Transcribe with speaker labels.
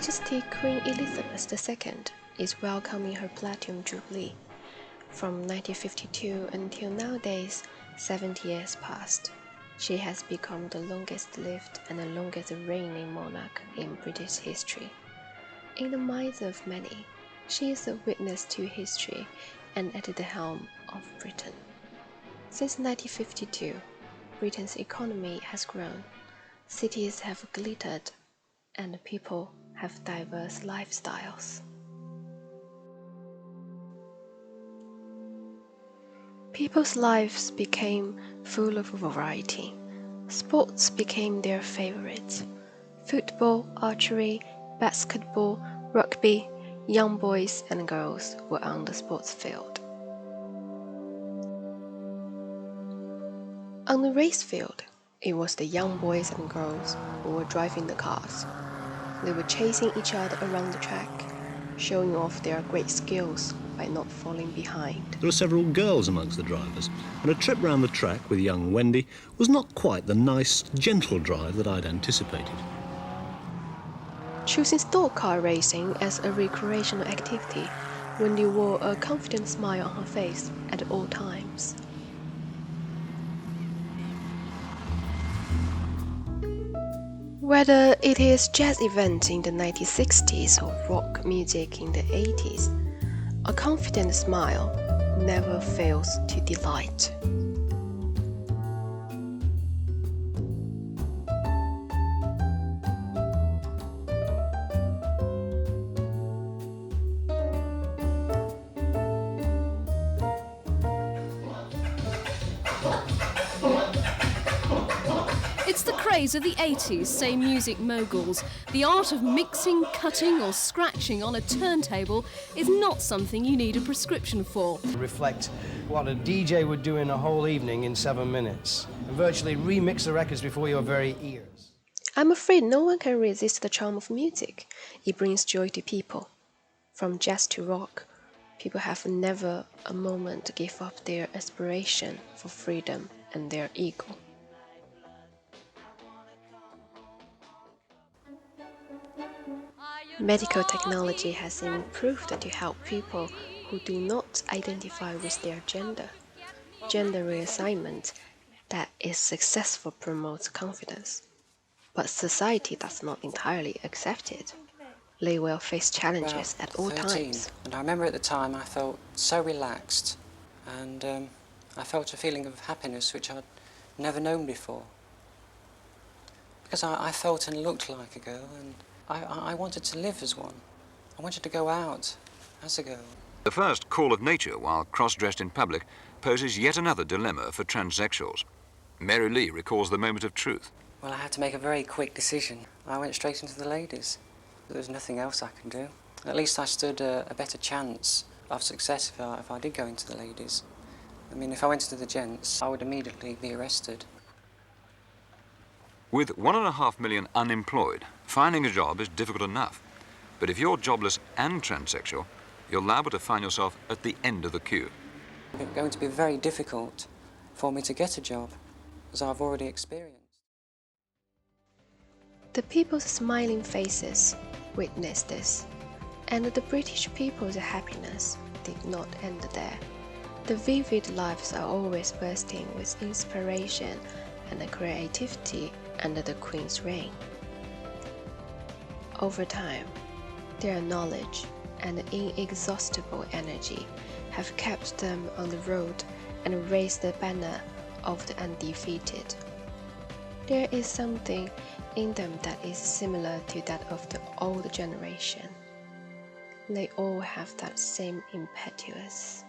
Speaker 1: Majesty Queen Elizabeth II is welcoming her Platinum Jubilee. From 1952 until nowadays, 70 years passed. She has become the longest-lived and the longest-reigning monarch in British history. In the minds of many, she is a witness to history and at the helm of Britain. Since 1952, Britain's economy has grown, cities have glittered, and people have diverse lifestyles. People's lives became full of variety. Sports became their favorites. Football, archery, basketball, rugby, young boys and girls were on the sports field. On the race field, it was the young boys and girls who were driving the cars. They were chasing each other around the track, showing off their great skills by not falling behind.
Speaker 2: There were several girls amongst the drivers, and a trip round the track with young Wendy was not quite the nice, gentle drive that I'd anticipated.
Speaker 1: Choosing stock car racing as a recreational activity, Wendy wore a confident smile on her face at all times. Whether it is jazz events in the 1960s or rock music in the 80s, a confident smile never fails to delight.
Speaker 3: It's the craze of the 80s, say music moguls. The art of mixing, cutting or scratching on a turntable is not something you need a prescription for.
Speaker 4: Reflect what a DJ would do in a whole evening in 7 minutes and virtually remix the records before your very ears.
Speaker 1: I'm afraid no one can resist the charm of music. It brings joy to people. From jazz to rock, people have never a moment to give up their aspiration for freedom and their ego. Medical technology has improved to help people who do not identify with their gender. Gender reassignment that is successful promotes confidence, but society does not entirely accept it. They will face challenges at all
Speaker 5: 13,
Speaker 1: times.
Speaker 5: And I remember at the time I felt so relaxed, and I felt a feeling of happiness which I'd never known before. Because I felt and looked like a girl, and I wanted to live as one. I wanted to go out as a girl.
Speaker 6: The first call of nature while cross-dressed in public poses yet another dilemma for transsexuals. Mary Lee recalls the moment of truth.
Speaker 5: Well, I had to make a very quick decision. I went straight into the ladies. There was nothing else I could do. At least I stood a better chance of success if I did go into the ladies. I mean, if I went into the gents, I would immediately be arrested.
Speaker 6: With 1.5 million unemployed, finding a job is difficult enough. But if you're jobless and transsexual, you're liable to find yourself at the end of the queue.
Speaker 5: It's going to be very difficult for me to get a job, as I've already experienced.
Speaker 1: The people's smiling faces witnessed this, and the British people's happiness did not end there. The vivid lives are always bursting with inspiration and creativity under the Queen's reign. Over time, their knowledge and inexhaustible energy have kept them on the road and raised the banner of the undefeated. There is something in them that is similar to that of the old generation. They all have that same impetus.